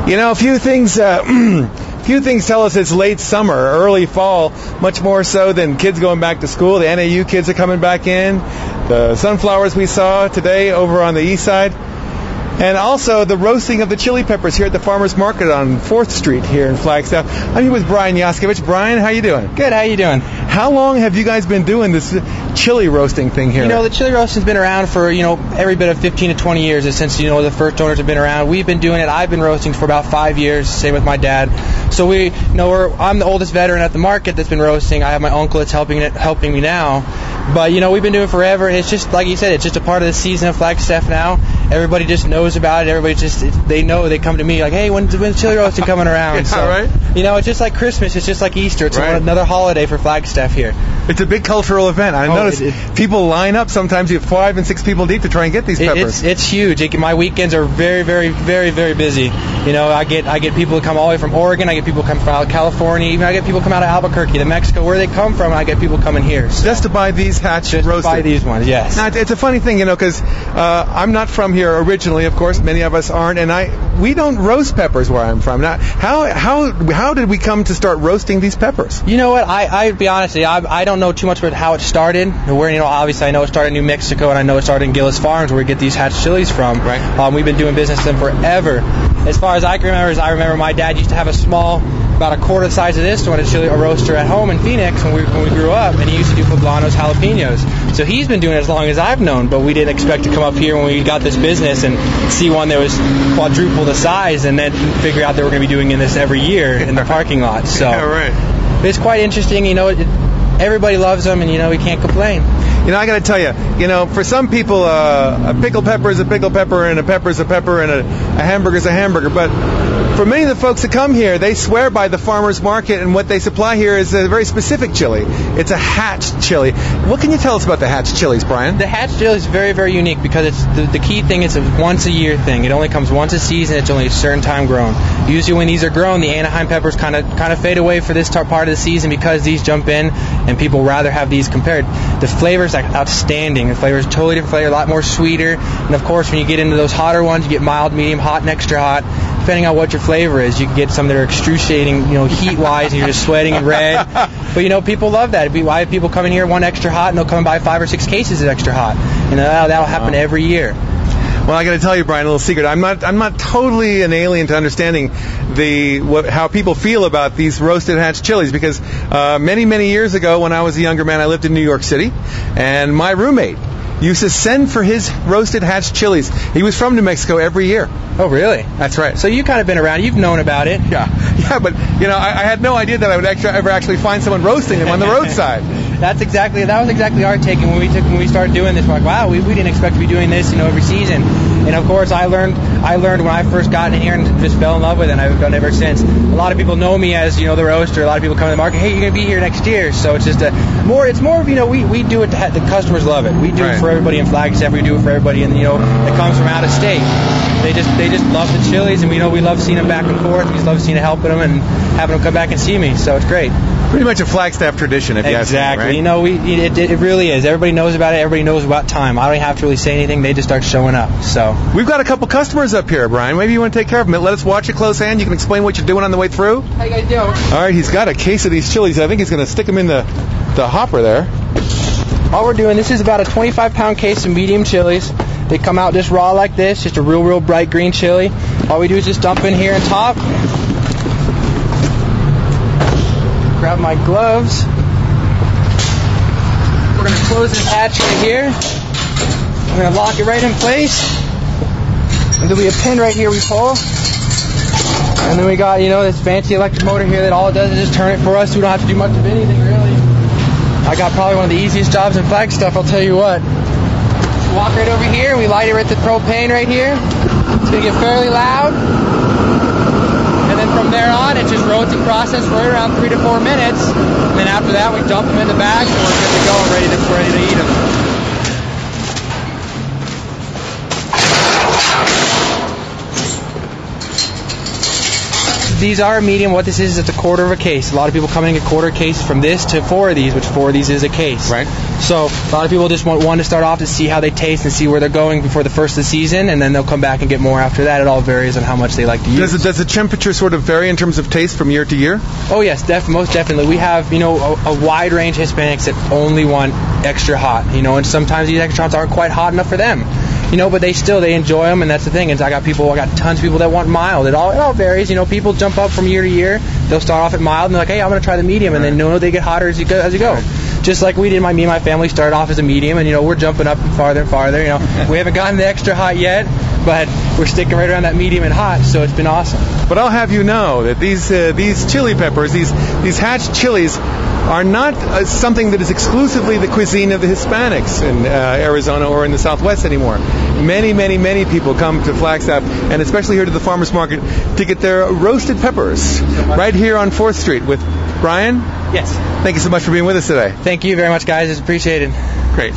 You know, a few things tell us it's late summer, early fall, much more so than kids going back to school. The NAU kids are coming back in. The sunflowers we saw today over on the east side. And also the roasting of the chili peppers here at the Farmers Market on 4th Street here in Flagstaff. I'm here with Brian Yaskevich. Brian, how you doing? Good, how you doing? How long have you guys been doing this chili roasting thing here? You know, the chili roasting's been around for, every bit of 15 to 20 years since, the first owners have been around. We've been doing it. I've been roasting for about 5 years, same with my dad. So I'm the oldest veteran at the market that's been roasting. I have my uncle that's helping me now. But, we've been doing it forever. It's just, like you said, it's just a part of the season of Flagstaff now. Everybody just knows about it. Everybody they know. They come to me like, hey, when's chili roasting coming around? Yeah, so, right. It's just like Christmas. It's just like Easter. It's another holiday for Flagstaff here. It's a big cultural event. I notice people line up. Sometimes you have 5 and 6 people deep to try and get these peppers. It's huge. My weekends are very, very, very, very busy. I get people that come all the way from Oregon. I get people come from California. Even I get people come out of Albuquerque, to Mexico, where they come from. And I get people coming here. So. Just to buy these Hatch roasted. Just to buy these ones, yes. Now, it's a funny thing, because I'm not from here originally. Of course, many of us aren't, and we don't roast peppers where I'm from. Now, how did we come to start roasting these peppers? You know what? I'll be honest with you. I don't know too much about how it started. Obviously I know it started in New Mexico, and I know it started in Gillis Farms, where we get these Hatch chilies from. Right. We've been doing business with them forever. As far as I can remember, I remember my dad used to have a small, about a quarter the size of this one, a roaster at home in Phoenix when we grew up, and he used to do poblanos, jalapenos. So he's been doing it as long as I've known, but we didn't expect to come up here when we got this business and see one that was quadruple the size, and then figure out that we're going to be doing this every year in the parking lot. So yeah, right. It's quite interesting. Everybody loves them, and we can't complain. I got to tell you, for some people, a pickled pepper is a pickled pepper, and a pepper is a pepper, and a hamburger is a hamburger. But for many of the folks that come here, they swear by the farmers market, and what they supply here is a very specific chili. It's a Hatch chili. What can you tell us about the Hatch chilies, Brian? The Hatch chili is very, very unique because it's the key thing. It's a once-a-year thing. It only comes once a season. It's only a certain time grown. Usually, when these are grown, the Anaheim peppers kind of fade away for this part of the season because these jump in, and people rather have these compared. The flavor is outstanding. The flavor is totally different flavor, a lot more sweeter. And of course, when you get into those hotter ones, you get mild, medium, hot, and extra hot. Depending on what your flavor is, you can get some that are excruciating, heat-wise, and you're just sweating and red. But people love that. I have people coming here want extra hot, and they'll come and buy 5 or 6 cases of extra hot. And that'll happen every year. Well, I got to tell you, Brian, a little secret. I'm not totally an alien to understanding how people feel about these roasted Hatch chilies, because many, many years ago, when I was a younger man, I lived in New York City, and my roommate used to send for his roasted Hatch chilies. He was from New Mexico every year. Oh, really? That's right. So you've kind of been around. You've known about it. Yeah, but I had no idea that I would ever actually find someone roasting them on the roadside. That was exactly our take. And when we started doing this, we're like, wow, we didn't expect to be doing this, every season. And of course, I learned when I first got in here and just fell in love with it, and I've done it ever since. A lot of people know me as, the roaster. A lot of people come to the market, hey, you're going to be here next year. So it's just it's more of, we do it the customers love it. We do it for everybody in Flagstaff. We do it for everybody that comes from out of state. They just love the chilies, and we love seeing them back and forth. We just love seeing it, helping them, and having them come back and see me. So it's great. Pretty much a Flagstaff tradition, if you ask me, right? Exactly. It really is. Everybody knows about it. Everybody knows about time. I don't even have to really say anything. They just start showing up. So we've got a couple customers up here, Brian. Maybe you want to take care of them. Let us watch it close hand. You can explain what you're doing on the way through. How you guys doing? All right, he's got a case of these chilies. I think he's going to stick them in the hopper there. All we're doing, this is about a 25-pound case of medium chilies. They come out just raw like this, just a real bright green chili. All we do is just dump in here on top. Grab my gloves. We're going to close this hatch right here. I'm going to lock it right in place. And there'll be a pin right here we pull. And then we got, this fancy electric motor here that all it does is just turn it for us. We don't have to do much of anything, really. I got probably one of the easiest jobs in Flagstaff, I'll tell you what. Just walk right over here, and we light it with the propane right here. It's going to get fairly loud. And then from there on, it's just roasting process for around 3 to 4 minutes. And then after that, we dump them in the bags, and we're good to go and ready to eat them. these are medium. What this is, it's a quarter of a case. A lot of people come in and get quarter case from this to 4 of these, which 4 of these is a case. Right. So a lot of people just want one to start off to see how they taste and see where they're going before the first of the season, and then they'll come back and get more after that. It all varies on how much they like to use. Does the temperature sort of vary in terms of taste from year to year? Oh yes, most definitely. We have a wide range of Hispanics that only want extra hot, and sometimes these extra hots aren't quite hot enough for them. But they enjoy them, and that's the thing. And I got tons of people that want mild. It all varies. People jump up from year to year. They'll start off at mild, and they're like, hey, I'm going to try the medium, and then they get hotter as you go. Right. Just like we did. Me and my family started off as a medium, and we're jumping up farther and farther. We haven't gotten the extra hot yet, but we're sticking right around that medium and hot. So it's been awesome. But I'll have you know that these chili peppers, these Hatch chilies, are not something that is exclusively the cuisine of the Hispanics in Arizona or in the Southwest anymore. Many, many, many people come to Flagstaff, and especially here to the farmers market, to get their roasted peppers right here on 4th Street with Brian. Yes. Thank you so much for being with us today. Thank you very much, guys. It's appreciated. Great.